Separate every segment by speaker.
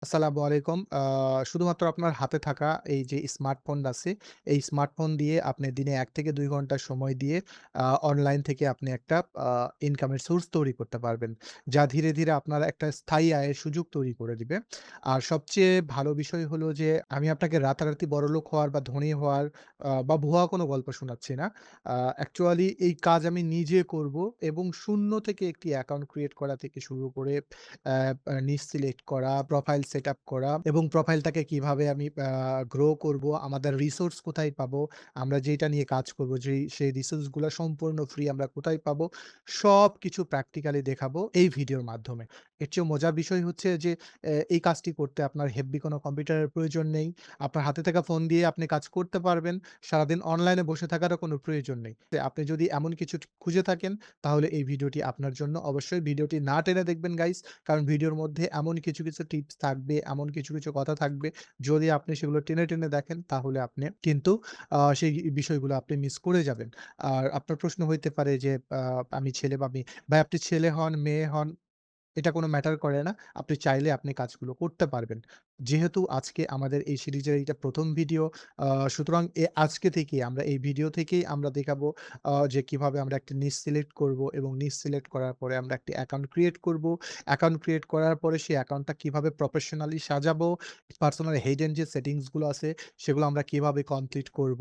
Speaker 1: আসসালামু আলাইকুম। শুধুমাত্র আপনার হাতে থাকা এই যে স্মার্টফোন আছে, এই স্মার্টফোন দিয়ে আপনি দিনে ১ থেকে ২ ঘন্টা সময় দিয়ে অনলাইন থেকে আপনি একটা আ ইনকামের সোর্স তৈরি করতে পারবেন। যা ধীরে, ধীরে আপনার একটা স্থায়ী আয়ের সুযোগ তৈরি করে দিবে। আর সবচেয়ে ভালো বিষয় হলো যে আমি আপনাকে রাতারাতি বড়লোক হওয়ার বা ধনী হওয়ার বা ভুয়া কোনো গল্প শোনাচ্ছি না। অ্যাকচুয়ালি এই কাজ আমি নিজে করব এবং শূন্য থেকে একটি অ্যাকাউন্ট ক্রিয়েট করা থেকে শুরু করে অ্যা আ নিচ সিলেক্ট করা, প্রোফাইল সেটআপ করা এবং প্রোফাইলটাকে কিভাবে আমি গ্রো করব, আমাদের রিসোর্স কোথায় পাবো, আমরা যেটা নিয়ে কাজ করব, সেই রিসোর্স গুলা সম্পূর্ণ ফ্রি আমরা কোথায় পাবো, সবকিছু প্র্যাকটিক্যালি দেখাবো এই ভিডিওর মাধ্যমে। এর চেয়েও মজার বিষয় হচ্ছে যে এই কাজটি করতে আপনার হেব্বি কোনো কম্পিউটারের প্রয়োজন নেই। আপনার হাতে থাকা ফোন দিয়ে আপনি কাজ করতে পারবেন। সারাদিন অনলাইনে বসে থাকারও কোনো প্রয়োজন নেই। আপনি যদি এমন কিছু খুঁজে থাকেন তাহলে এই ভিডিওটি আপনার জন্য। অবশ্যই ভিডিওটি না টেনে দেখবেন গাইস। কারণ ভিডিওর মধ্যে এমন কিছু, কিছু টিপস থাকবে, এমন কিছু, কিছু কথা থাকবে। যদি আপনি সেগুলো টেনে, টেনে দেখেন তাহলে আপনি কিন্তু সেই বিষয়গুলো আপনি মিস করে যাবেন। আর আপনার প্রশ্ন হইতে পারে যে আমি ছেলে বা মেয়ে। ভাই আপনি ছেলে হন, মেয়ে হন এটা কোনো ম্যাটার করে না। আপনি চাইলে আপনি কাজগুলো করতে পারবেন। যেহেতু আজকে আমাদের এই সিরিজের এইটা ১ম ভিডিও, সুতরাং আজকে থেকেই আমরা এই ভিডিও থেকেই আমরা দেখাবো যে কিভাবে আমরা একটা নিশ সিলেক্ট করব এবং নিশ সিলেক্ট করার পরে আমরা একটি অ্যাকাউন্ট ক্রিয়েট করব। অ্যাকাউন্ট ক্রিয়েট করার পরে সেই অ্যাকাউন্টটা কিভাবে প্রফেশনালি সাজাবো, পার্সোনাল হিডেন যে সেটিংস গুলো আছে সেগুলো আমরা কিভাবে কমপ্লিট করব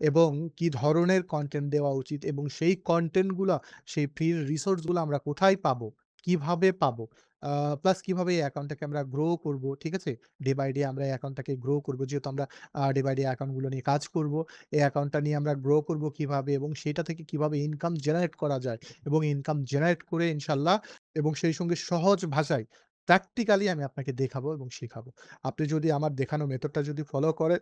Speaker 1: এবং কি ধরনের কনটেন্ট দেওয়া উচিত এবং সেই কনটেন্ট গুলা, সেই ফ্রি রিসোর্স গুলা আমরা কোথায় পাবো? কিভাবে পাবো? আ প্লাস কিভাবে এই অ্যাকাউন্টটাকে আমরা গ্রো করব, ঠিক আছে? ডে বাই ডে আমরা এই অ্যাকাউন্টটাকে গ্রো করব। যেহেতু আমরা ডে বাই ডে অ্যাকাউন্ট গুলো নিয়ে কাজ করব। এই অ্যাকাউন্টটা নিয়ে আমরা গ্রো করব কিভাবে এবং সেটা থেকে কিভাবে ইনকাম জেনারেট করা যায় এবং ইনকাম জেনারেট করে ইনশাআল্লাহ এবং সেই সঙ্গে সহজ ভাষায় প্র্যাকটিক্যালি আমি আপনাকে দেখাবো এবং শিখাবো। আপনি যদি আমার দেখানো মেথডটা যদি ফলো করেন,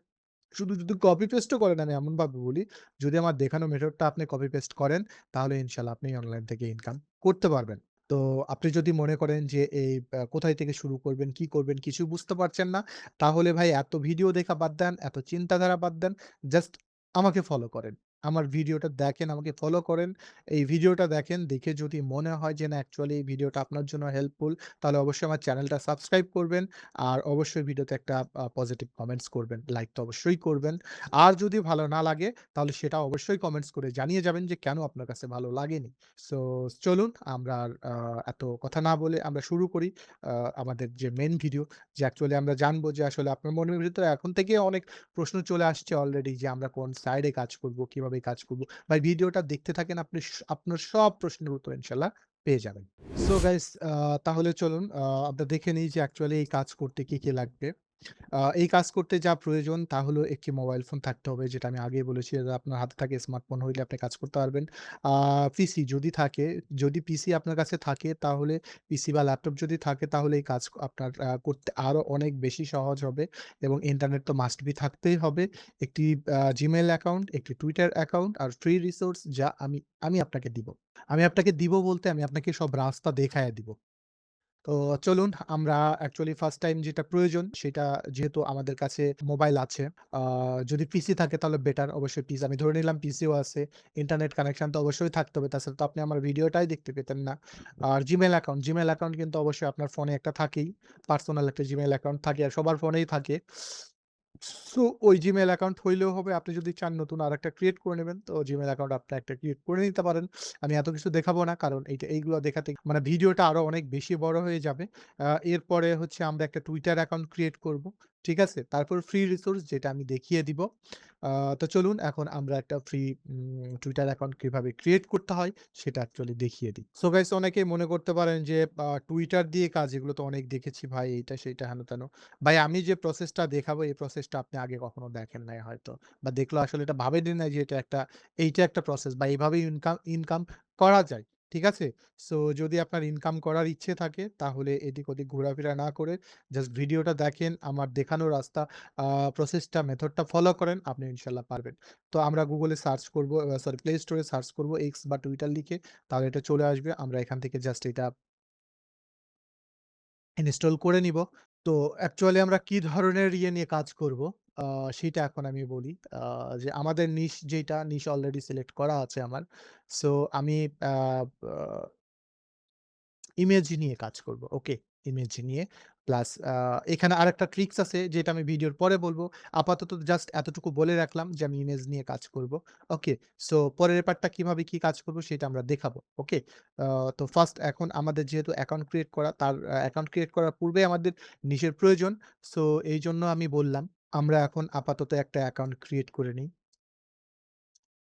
Speaker 1: শুধু যদি কপি পেস্টও করেন আমি এমনভাবে বলি, যদি আমার দেখানো মেথডটা আপনি কপি পেস্ট করেন তাহলে ইনশাআল্লাহ আপনি অনলাইন থেকে ইনকাম করতে পারবেন। তো আপনি যদি মনে করেন যে এই কোথায় থেকে শুরু করবেন, কি করবেন কিছু বুঝতে পারছেন না, তাহলে ভাই এত ভিডিও দেখা বাদ দেন, এত চিন্তাধারা বাদ দেন। জাস্ট আমাকে ফলো করেন। আমার ভিডিওটা দেখেন, আমাকে ফলো করেন। এই ভিডিওটা দেখেন, দেখে যদি মনে হয় যে না অ্যাকচুয়ালি এই ভিডিওটা আপনার জন্য হেল্পফুল, তাহলে অবশ্যই আমার চ্যানেলটা সাবস্ক্রাইব করবেন। আর অবশ্যই ভিডিওতে একটা পজিটিভ কমেন্টস করবেন। লাইক তো অবশ্যই করবেন। আর যদি ভালো না লাগে তাহলে সেটা অবশ্যই কমেন্টস করে জানিয়ে যাবেন যে কেন আপনার কাছে ভালো লাগেনি। সো চলুন আমরা আর এত কথা না বলে আমরা শুরু করি আ আমাদের যে মেইন ভিডিও, যে অ্যাকচুয়ালি আমরা জানবো যে আসলে আপনার মনের ভিতরে এখন থেকে অনেক প্রশ্ন চলে আসছে অলরেডি যে আমরা কোন সাইডে কাজ করব, কিভাবে কাজ করব। ভাই ভিডিওটা দেখতে থাকেন আপনি আপনার সব প্রশ্নের উত্তর ইনশাআল্লাহ পেয়ে যাবেন। সো গাইস তাহলে চলুন আমরা দেখে নিই যে অ্যাকচুয়ালি এই কাজ করতে কি, কি লাগবে। এই কাজ করতে যা প্রয়োজন তা হলো একটি মোবাইল ফোন থাকতে হবে, যেটা আমি আগেই বলেছি যে আপনার হাতে থাকে স্মার্টফোন হইলে আপনি কাজ করতে পারবেন। আ পিসি যদি থাকে, যদি পিসি আপনার কাছে থাকে তাহলে পিসি বা ল্যাপটপ যদি থাকে তাহলে এই কাজ আপনার করতে আরো অনেক বেশি সহজ হবে এবং ইন্টারনেট তো মাস্ট বি থাকতেই হবে। একটি Gmail অ্যাকাউন্ট, একটি Twitter অ্যাকাউন্ট আর ফ্রি রিসোর্স যা আমি আপনাকে দিব। আমি আপনাকে দিব বলতে আমি আপনাকে সব রাস্তা দেখাইয়া দিব। তো চলুন আমরা অ্যাকচুয়ালি ফার্স্ট টাইম যেটা প্রয়োজন সেটা, যেহেতু আমাদের কাছে মোবাইল আছে, আ যদি পিসি থাকে তাহলে বেটার, অবশ্যই পিসি আমি ধরে নিলাম পিসিও আছে। ইন্টারনেট কানেকশন তো অবশ্যই থাকতে হবে। তাছাড়া তো আপনি আমার ভিডিওটাই দেখতে পেতেন না। আর Gmail অ্যাকাউন্ট কিন্তু অবশ্যই আপনার ফোনে একটা থাকেই। পার্সোনাল একটা Gmail অ্যাকাউন্ট থাকে আর সবার ফোনেই থাকে। সো ওই Gmail অ্যাকাউন্ট হইলেও হবে। আপনি যদি চান নতুন আরেকটা ক্রিয়েট করে নেবেন, তো Gmail অ্যাকাউন্ট আপনি একটা ক্রিয়েট করে নিতে পারেন। আমি এত কিছু দেখাবো না কারণ এইগুলো দেখাতে মানে ভিডিওটা আরো অনেক বেশি বড় হয়ে যাবে। এরপরে হচ্ছে আমরা একটা Twitter অ্যাকাউন্ট ক্রিয়েট করব। ঠিক আছে? তারপর ফ্রি রিসোর্স যেটা আমি দেখিয়ে দিব। আ তো চলুন এখন আমরা একটা ফ্রি Twitter অ্যাকাউন্ট কিভাবে ক্রিয়েট করতে হয় সেটা অ্যাকচুয়ালি দেখিয়ে দিই। সো গাইস অনেকেই মনে করতে পারেন যে Twitter দিয়ে কাজ, এগুলো তো অনেক দেখেছি ভাই এইটা সেইটা হেন-তেন। ভাই আমি যে প্রসেসটা দেখাবো এই প্রসেসটা আপনি আগে কখনো দেখেন নাই হয়তো। বা দেখলেও আসলে এটা ভাবেনই নাই যে এইটা একটা প্রসেস বা এভাবেই ইনকাম করা যায়। ঠিক আছে? সো যদি আপনার ইনকাম করার ইচ্ছে থাকে তাহলে এদিক ওদিক ঘোরাফেরা না করে জাস্ট ভিডিওটা দেখেন, আমার দেখানো রাস্তা আ প্রসেসটা মেথডটা ফলো করেন, আপনি ইনশাআল্লাহ পারবেন। তো আমরা Google এ সার্চ করব, সরি Play Store এ সার্চ করব X বা Twitter লিখে, তাহলে এটা চলে আসবে। আমরা এখান থেকে জাস্ট এটা ইনস্টল করে নিব। তো অ্যাকচুয়ালি আমরা কি ধরনের ইয়ে নিয়ে কাজ করব, আ সেটা এখন আমি বলি। আ যে আমাদের যেইটা নিশ অলরেডি সিলেক্ট করা আছে আমার। সো আমি আ আ ইমেজ নিয়ে কাজ করব। ওকে? ইমেজ নিয়ে। প্লাস এখানে আরেকটা ট্রিকস আছে যেটা আমি ভিডিওর পরে বলব। আপাতত জাস্ট এতটুকু বলে রাখলাম যে আমি ইমেজ নিয়ে কাজ করব। ওকে? সো পরের পার্টটা কিভাবে কি কাজ করব সেটা আমরা দেখাবো। ওকে? আ তো ফার্স্ট এখন আমাদের যেহেতু অ্যাকাউন্ট ক্রিয়েট করা তার অ্যাকাউন্ট ক্রিয়েট করার পূর্বে আমাদের নিশের প্রয়োজন। সো এইজন্য আমি বললাম আমরা এখন আপাতত একটা অ্যাকাউন্ট ক্রিয়েট করে নিই।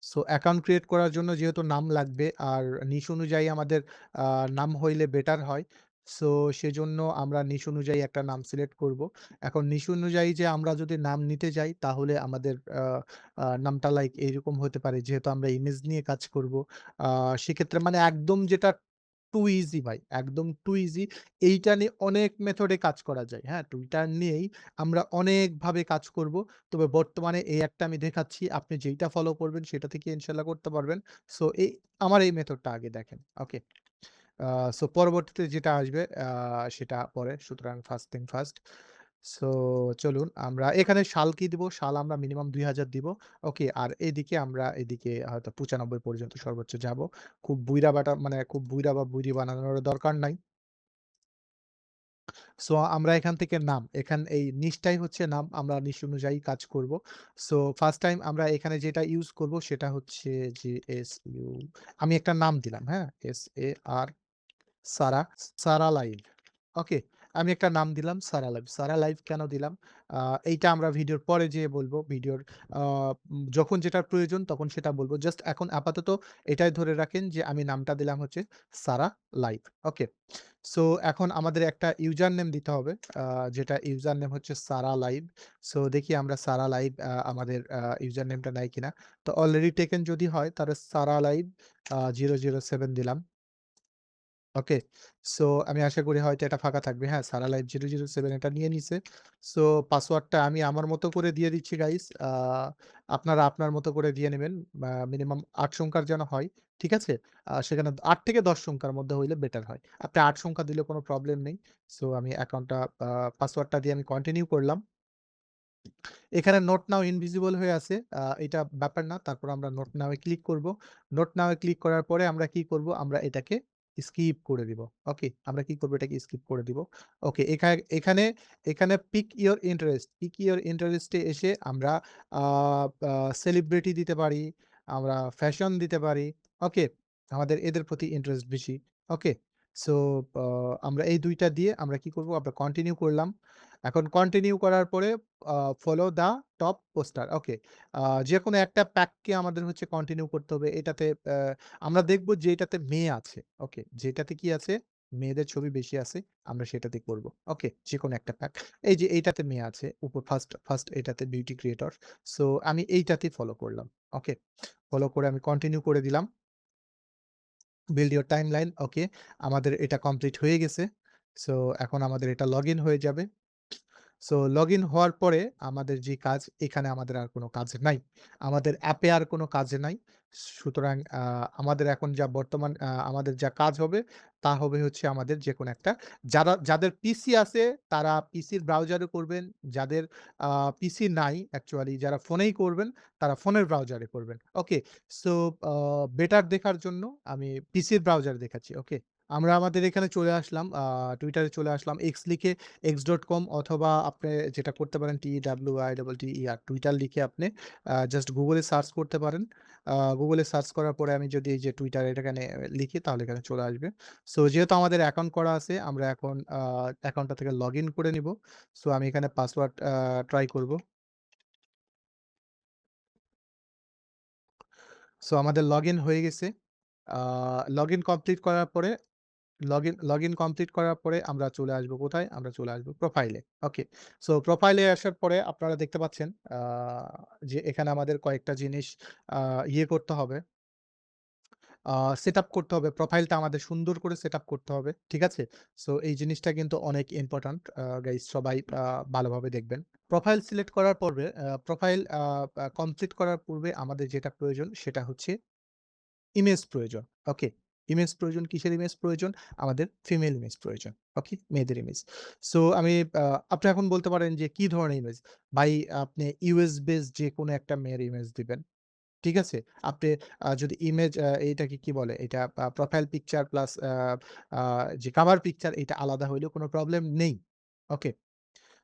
Speaker 1: সো অ্যাকাউন্ট ক্রিয়েট করার জন্য যেহেতু নাম লাগবে আর নিশ অনুযায়ী আমাদের আ নাম হইলে বেটার হয়। সো সেজন্য আমরা নিশ অনুযায়ী একটা নাম সিলেক্ট করব। এখন নিশ অনুযায়ী যে আমরা যদি নাম নিতে যাই তাহলে আমাদের নামটা লাইক এইরকম হতে পারে যেহেতু আমরা ইমেজ নিয়ে কাজ করব। আ সেক্ষেত্রে মানে একদম যেটা টু ইজি ভাই, একদম টু ইজি। এইটা নিয়ে অনেক মেথডে কাজ করা যায়। হ্যাঁ? Twitter নিয়েই আমরা অনেকভাবে কাজ করব। তবে বর্তমানে এই একটা আমি দেখাচ্ছি। আপনি যেইটা ফলো করবেন সেটা থেকে ইনশাআল্লাহ করতে পারবেন। সো আমার এই মেথডটা আগে দেখেন। ওকে। আ সো পরবর্তীতে যেটা আসবে সেটা পরে। সুতরাং ফার্স্ট থিং ফার্স্ট। সো চলুন আমরা এখানে সাল কি দিব? সাল আমরা মিনিমাম ২০০০ দিব। ওকে। আর এদিকে আমরা এদিকে হয়তো ৯৫ পর্যন্ত সর্বোচ্চ যাব। খুব বুইড়া বাটা মানে খুব বুইড়া বা বুইড়ি বানানোর দরকার নাই। সো আমরা এখান থেকে নাম, এই নিচটাই হচ্ছে নাম। আমরা নিচ অনুযায়ী কাজ করব। সো ফার্স্ট টাইম আমরা এখানে যেটা ইউস করব সেটা হচ্ছে যে আমি একটা নাম দিলাম, হ্যাঁ? SAR সারা, সারা লাইভ। ওকে। আমি একটা নাম দিলাম সারা লাইভ। সারা লাইভ কেন দিলাম? আ এইটা আমরা ভিডিওর পরে যেয়ে বলব। ভিডিওর আ যখন যেটার প্রয়োজন তখন সেটা বলব। জাস্ট এখন আপাতত এটাই ধরে রাখেন যে আমি নামটা দিলাম হচ্ছে সারা লাইভ। ওকে। সো এখন আমাদের একটা ইউজার নেম দিতে হবে। আ যেটা ইউজার নেম হচ্ছে সারা লাইভ। সো দেখি আমরা সারা লাইভ আমাদের ইউজার নেমটা নেয় কিনা। তো অলরেডি টেকেন যদি হয় তাহলে সারা লাইভ 007 দিলাম। ওকে। সো আমি আশা করি হয়তো এটা ফাঁকা থাকবে। হ্যাঁ, সারা লাইভ 007 এটা নিয়ে নিছে। সো পাসওয়ার্ডটা আমি আমার মতো করে দিয়ে দিচ্ছি গাইস। আপনারা আপনার মতো করে দিয়ে নিবেন। মিনিমাম ৮ সংখ্যার যেন হয়। ঠিক আছে? সেখানে ৮ থেকে ১০ সংখ্যার মধ্যে হইলে বেটার হয়। আপনি ৮ সংখ্যা দিলে কোনো প্রবলেম নেই। সো আমি অ্যাকাউন্টটা পাসওয়ার্ডটা দিয়ে আমি কন্টিনিউ করলাম। এখানে নোট নাও ইনভিজিবল হয়ে আছে। এটা ব্যাপার না। তারপর আমরা নোট নাও এ ক্লিক করব। নোট নাও এ ক্লিক করার পরে আমরা কি করব? আমরা এটাকে স্কিপ করে দিব। ওকে। আমরা কি করব? এটাকে স্কিপ করে দিব। ওকে। এখানে এখানে pick your interest. Pick your interest এ এসে আমরা আ আ সেলিব্রিটি দিতে পারি, আমরা ফ্যাশন দিতে পারি। ওকে। আমাদের এদের প্রতি ইন্টারেস্ট বেশি। ওকে। সো আ আমরা এই ২ টা দিয়ে আমরা কি করব? আমরা কন্টিনিউ করলাম। এখন কন্টিনিউ করার পরে আ ফলো দ্যা টপ পোস্টার। ওকে। আ যেকোনো একটা প্যাককে আমাদের হচ্ছে কন্টিনিউ করতে হবে। এটাতে আমরা দেখব যে এটাতে মেয়ে আছে। ওকে। যেটাতে কি আছে? মেয়েদের ছবি বেশি আছে। আমরা সেটাতে করব। ওকে। যেকোনো একটা প্যাক। এই যে এইটাতে মেয়ে আছে। ফার্স্ট এটাতে বিউটি ক্রিয়েটর। সো আমি এইটাতেই ফলো করলাম। ওকে। ফলো করে আমি কন্টিনিউ করে দিলাম। Build your timeline. ওকে। আমাদের এটা কমপ্লিট হয়ে গেছে। সো এখন আমাদের এটা লগইন হয়ে যাবে। সো লগইন হওয়ার পরে আমাদের যে কাজ, এখানে আমাদের আর কোনো কাজ নাই। আমাদের অ্যাপে আর কোনো কাজ নাই। সুতরাং আমাদের এখন যা বর্তমান আমাদের যা কাজ হবে, তা হবে হচ্ছে আমাদের যেকোনো একটা যাদের পিসি আছে তারা পিসির ব্রাউজারে করবেন। যাদের আ পিসি নাই অ্যাকচুয়ালি যারা ফোনেই করবেন, তারা ফোনের ব্রাউজারে করবেন। ওকে। সো আ বেটার দেখার জন্য আমি পিসির ব্রাউজারে দেখাচ্ছি। ওকে। আমরা আমাদের এখানে চলে আসলাম। Twitter এ চলে আসলাম। X লিখে x.com অথবা আপনি যেটা করতে পারেন TWITTER টুইটার লিখে আপনি জাস্ট Google এ সার্চ করতে পারেন। Google এ সার্চ করার পরে আমি যদি এই যে Twitter এটা এখানে লিখি তাহলে এখানে চলে আসবে। সো যেহেতু আমাদের অ্যাকাউন্ট করা আছে আমরা এখন অ্যাকাউন্টটা থেকে লগইন করে নিব। সো আমি এখানে পাসওয়ার্ড ট্রাই করব। সো আমাদের লগইন হয়ে গেছে। আ লগইন কমপ্লিট করার পরে লগইন কমপ্লিট করার পরে আমরা চলে আসবো কোথায়? আমরা চলে আসবো প্রোফাইলে। ওকে। সো প্রোফাইলে আসার পরে আপনারা দেখতে পাচ্ছেন যে এখানে আমাদের কয়েকটা জিনিস আ ইয়ে করতে হবে, আ সেটআপ করতে হবে। প্রোফাইলটা আমাদের সুন্দর করে সেটআপ করতে হবে। ঠিক আছে? সো এই জিনিসটা কিন্তু অনেক ইম্পোর্টেন্ট। গাইস সবাই ভালোভাবে দেখবেন। প্রোফাইল সিলেক্ট করার পর্বে প্রোফাইল আ আ কমপ্লিট করার পূর্বে আমাদের যেটা প্রয়োজন সেটা হচ্ছে ইমেজ প্রয়োজন। ওকে। ইমেজ প্রয়োজন, কিসের ইমেজ প্রয়োজন? আমাদের ফিমেল ইমেজ প্রয়োজন। ওকে? মেয়েদের ইমেজ। সো আমি আ আপনি এখন বলতে পারেন যে কি ধরনের ইমেজ? ভাই আপনি US বেস যেকোনো একটা মেয়ের ইমেজ দিবেন। ঠিক আছে? আপনি যদি ইমেজ এইটাকে কি বলে? এটা প্রোফাইল পিকচার প্লাস আ আ যে কভার পিকচার এটা আলাদা হইলেও কোনো প্রবলেম নেই। ওকে।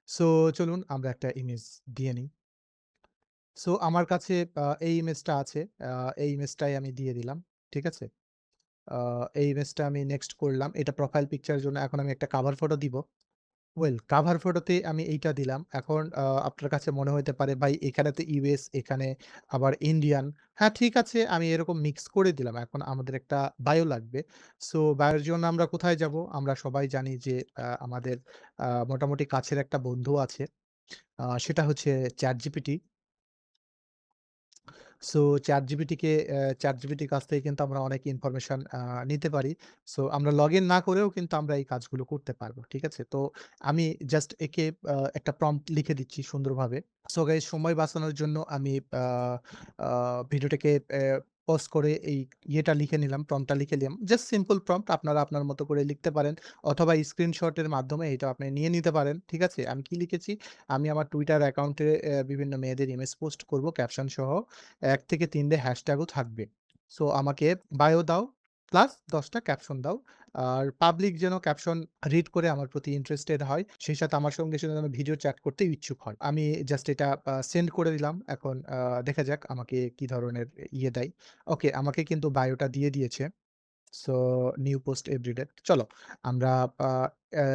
Speaker 1: সো চলুন আমরা একটা ইমেজ দিয়ে নিই। সো আমার কাছে এই ইমেজটা আছে। আ এই ইমেজটাই আমি দিয়ে দিলাম। ঠিক আছে? আ এই ইমেজটা আমি নেক্সট করলাম। এটা প্রোফাইল পিকচার এর জন্য এখন আমি একটা কভার ফটো দিব। ওয়েল কাভার ফটোতে আমি এইটা দিলাম। এখন আপনার কাছে মনে হইতে পারে ভাই এখানে তো ইউএস, এখানে আবার ইন্ডিয়ান। হ্যাঁ, ঠিক আছে আমি এরকম মিক্স করে দিলাম। এখন আমাদের একটা বায়ো লাগবে। সো বায়োর জন্য আমরা কোথায় যাবো? আমরা সবাই জানি যে আমাদের মোটামুটি কাছের একটা বন্ধু আছে। সেটা হচ্ছে ChatGPT। সো ChatGPT কাছ থেকে কিন্তু আমরা অনেক ইনফরমেশন নিতে পারি। সো আমরা লগইন না করেও কিন্তু আমরা এই কাজগুলো করতে পারবো। ঠিক আছে? তো আমি জাস্ট একে একটা প্রম্পট লিখে দিচ্ছি সুন্দরভাবে। সো গাইস সময় বাঁচানোর জন্য আমি আ আ ভিডিওটাকে পজ করে এই ইয়েটা লিখে নিলাম, প্রম্পটটা লিখে নিলাম। জাস্ট সিম্পল প্রম্পট আপনারা আপনার মতো করে লিখতে পারেন অথবা স্ক্রিনশটের মাধ্যমে এটা আপনি নিয়ে নিতে পারেন। ঠিক আছে? আমি কি লিখেছি? আমি আমার Twitter অ্যাকাউন্টে বিভিন্ন মেয়েদের ইমেজ পোস্ট করব ক্যাপশন সহ। ১ থেকে ৩ টে হ্যাশট্যাগও থাকবে। সো আমাকে বায়ো দাও প্লাস ১০ টা ক্যাপশন দাও। আর পাবলিক যেন ক্যাপশন রিড করে আমার প্রতি ইন্টারেস্টেড হয়। সেই সাথে আমার সঙ্গে সে যেন ভিডিও চ্যাট করতে ইচ্ছুক হয়। আমি জাস্ট এটা সেন্ড করে দিলাম। এখন দেখা যাক আমাকে কি ধরনের ইয়ে দেয়। ওকে, আমাকে কিন্তু বায়োটা দিয়ে দিয়েছে। So new post everyday. চলো আমরা আ অ্যা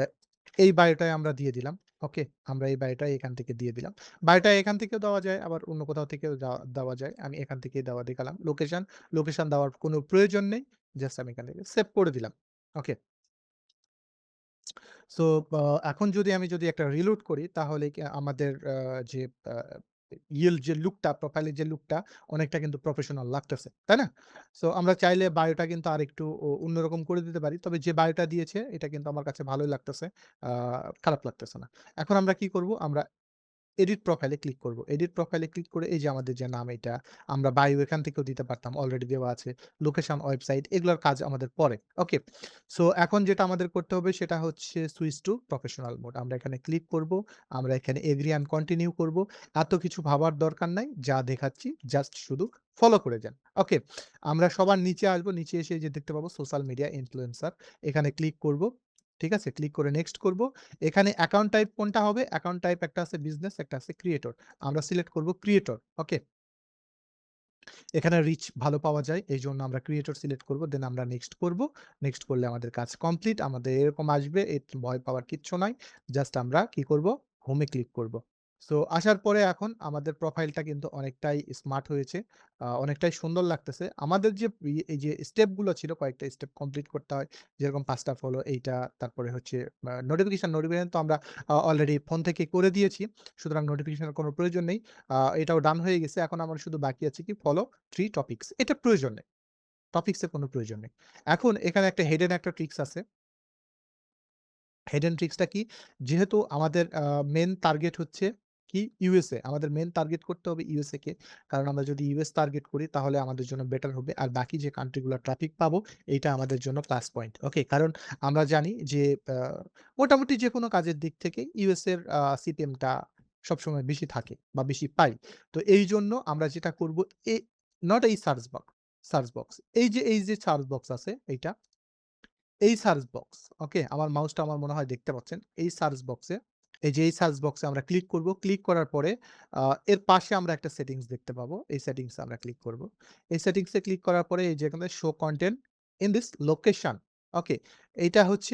Speaker 1: এই বায়োটাই আমরা দিয়ে দিলাম। ওকে? আমরা এই বায়োটা এখান থেকে দিয়ে দিলাম। বায়োটা এখান থেকেও দেওয়া যায়, আবার অন্য কোথাও থেকেও দেওয়া যায়। আমি এখান থেকেই দেওয়া দেখালাম। লোকেশন দেওয়ার কোনো প্রয়োজন নেই। জাস্ট আমি এখান থেকে সেভ করে দিলাম। ওকে? সো আ এখন যদি একটা রিলোড করি তাহলে কি আমাদের যে আ যে লুকটা প্রোফাইলের যে লুকটা অনেকটা কিন্তু প্রফেশনাল লাগতেছে। তাই না? সো আমরা চাইলে বায়োটা কিন্তু আরেকটু অন্যরকম করে দিতে পারি। তবে যে বায়োটা দিয়েছে এটা কিন্তু আমার কাছে ভালোই লাগতেছে। আ খারাপ লাগতেছে না। এখন আমরা কি করব? আমরা এডিট প্রোফাইলে ক্লিক করব। এডিট প্রোফাইলে ক্লিক করে এই যে আমাদের যে নাম এটা আমরা বায়ো এখান থেকেও দিতে পারতাম। অলরেডি দেওয়া আছে। লোকেশন, ওয়েবসাইট এগুলোর কাজ আমাদের পরে। ওকে। সো এখন যেটা আমাদের করতে হবে সেটা হচ্ছে সুইচ টু প্রফেশনাল মোড। আমরা এখানে ক্লিক করব। আমরা এখানে এগ্রি অ্যান্ড কন্টিনিউ করব। এত কিছু ভাবার দরকার নাই। যা দেখাচ্ছি জাস্ট শুধু ফলো করে যান। ওকে। আমরা সবার নিচে আসবো। নিচে এসে এই যে দেখতে পাবো সোশ্যাল মিডিয়া ইনফ্লুয়েন্সার। এখানে ক্লিক করব। ঠিক আছে? ক্লিক করে নেক্সট করব। এখানে অ্যাকাউন্ট টাইপ কোনটা হবে? অ্যাকাউন্ট টাইপ একটা আছে বিজনেস, একটা আছে ক্রিয়েটর। আমরা সিলেক্ট করব ক্রিয়েটর। ওকে? এখানে রিচ ভালো পাওয়া যায়। এইজন্য আমরা ক্রিয়েটর সিলেক্ট করব। দেন আমরা নেক্সট করব। নেক্সট করলে আমাদের কাজ কমপ্লিট। আমাদের এরকম আসবে। ভয় পাওয়ার কিচ্ছু নাই। জাস্ট আমরা কি করব? হোম এ ক্লিক করব। সো আসার পরে এখন আমাদের প্রোফাইলটা কিন্তু অনেকটাই স্মার্ট হয়েছে। অনেকটাই সুন্দর লাগতেছে। আমাদের যে এই যে স্টেপ গুলো ছিল কয়েকটা স্টেপ কমপ্লিট করতে হয়। যেরকম ৫ টা ফলো এইটা তারপরে হচ্ছে নোটিফিকেশন তো আমরা অলরেডি ফোন থেকে করে দিয়েছি। সুতরাং নোটিফিকেশনের কোনো প্রয়োজন নেই। এটাও ডান হয়ে গেছে। এখন আমার শুধু বাকি আছে কি ফলো 3 টপিকস। এটা প্রয়োজন নেই। টপিকস এর কোনো প্রয়োজন নেই। এখন এখানে একটা হিডেন একটা ট্রিকস আছে। হিডেন ট্রিক্সটা কি? যেহেতু আমাদের মেইন টার্গেট হচ্ছে কি? ইউএসএ। আমাদের মেইন টার্গেট করতে হবে ইউএসএ কে। কারণ আমরা যদি ইউএস টার্গেট করি তাহলে আমাদের জন্য বেটার হবে। আর বাকি যে কান্ট্রি গুলা ট্রাফিক পাবো এইটা আমাদের জন্য প্লাস পয়েন্ট। ওকে? কারণ আমরা জানি যে আ মোটামুটি যেকোনো কাজের দিক থেকে ইউএস এর সিপিএম টা সবসময় বেশি থাকে বা বেশি পাই। তো এইজন্য আমরা যেটা করব এ নট এই সার্চ বক্স। এই যে সার্চ বক্স আছে এইটা এই সার্চ বক্স, ওকে? আমার মাউসটা আমার মনে হয় দেখতে পাচ্ছেন। এই সার্চ বক্সে এই সার্চ বক্সে আমরা ক্লিক করব। ক্লিক করার পরে আ এর পাশে আমরা একটা সেটিংস দেখতে পাবো। এই সেটিংসে আমরা ক্লিক করব। এই সেটিংসে ক্লিক করার পরে এই যে এখানে show content in this location, okay? এইটা হচ্ছে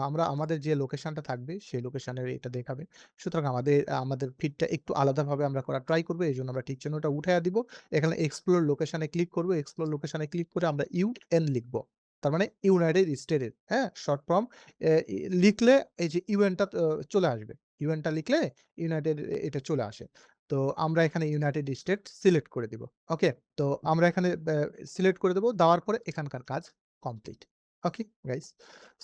Speaker 1: আমরা আমাদের যে লোকেশনটা থাকবে সেই লোকেশনের এটা দেখাবে। সুতরাং আমাদের ফিডটা একটু আলাদাভাবে আমরা করার ট্রাই করব। এজন্য আমরা টিক চিহ্নটা উঠাইয়া দিব। এখানে এক্সপ্লোর লোকেশন এ ক্লিক করব। এক্সপ্লোর লোকেশন এ ক্লিক করে আমরা ইউএন লিখব। তার মানে ইউনাইটেড স্টেটের, হ্যাঁ? শর্ট ফর্ম লিখলে এই যে ইউএন টা চলে আসবে। ইউএন টা লিখলে ইউনাইটেড এটা চলে আসে। তো আমরা এখানে ইউনাইটেড স্টেট সিলেক্ট করে দিব। ওকে? তো আমরা এখানে সিলেক্ট করে দেব। দেওয়ার পরে এখানকার কাজ কমপ্লিট। Okay guys?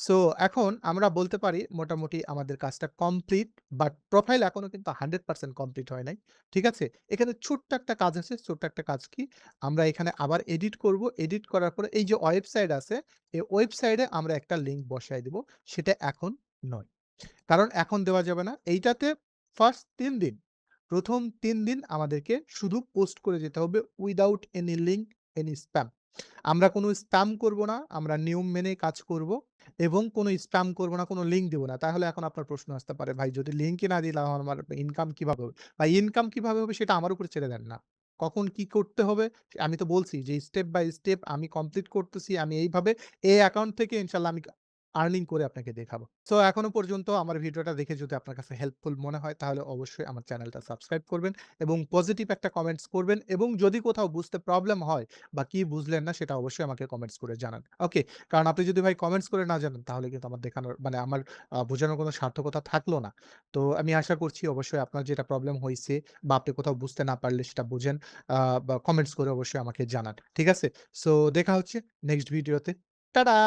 Speaker 1: সো এখন আমরা বলতে পারি মোটামুটি আমাদের কাজটা কমপ্লিট বাট প্রোফাইল এখনো কিন্তু 100% কমপ্লিট হয় নাই। ঠিক আছে? এখানে ছোট্ট একটা কাজ আছে। ছোট্ট একটা কাজ কি? আমরা এখানে আবার এডিট করব। এডিট করার পরে এই যে ওয়েবসাইট আছে, এই ওয়েবসাইটে আমরা একটা লিঙ্ক বসায় দিব। সেটা এখন নয়। কারণ এখন দেওয়া যাবে না। এইটাতে ফার্স্ট ৩ দিন, ১ম ৩ দিন আমাদেরকে শুধু পোস্ট করে যেতে হবে without any link, any spam. আমরা কোনো স্প্যাম করব না। আমরা নিয়ম মেনে কাজ করব। এবং কোনো স্প্যাম করব না, কোনো লিঙ্ক দিব না। তাহলে এখন আপনার প্রশ্ন আসতে পারে, "ভাই যদি লিঙ্কই না দিলাম আমার ইনকাম কিভাবে হবে?" ভাই ইনকাম কিভাবে হবে সেটা আমার উপরে ছেড়ে দেন না। কখন কি করতে হবে আমি তো বলছি যে স্টেপ বাই স্টেপ আমি কমপ্লিট করতেছি। আমি এইভাবে এই অ্যাকাউন্ট থেকে ইনশাআল্লাহ আমি আর্নিং করে আপনাকে দেখাবো। সো এখনো পর্যন্ত আমার ভিডিওটা দেখে যদি আপনার কাছে হেল্পফুল মনে হয় তাহলে অবশ্যই আমার চ্যানেলটা সাবস্ক্রাইব করবেন এবং পজিটিভ একটা কমেন্টস করবেন এবং যদি কোথাও বুঝতে প্রবলেম হয় বা কি বুঝলেন না সেটা অবশ্যই আমাকে কমেন্টস করে জানান। ওকে? কারণ আপনি যদি ভাই কমেন্টস করে না জানান তাহলে কিন্তু আমার দেখানোর মানে আমার বোঝানোর কোনো সার্থকতা থাকলো না। তো আমি আশা করছি অবশ্যই আপনার যেটা প্রবলেম হইছে বা আপনি কোথাও বুঝতে না পারলে সেটা বুঝেন আ বা কমেন্টস করে অবশ্যই আমাকে জানান। ঠিক আছে? সো দেখা হচ্ছে নেক্সট ভিডিওতে। টাটা!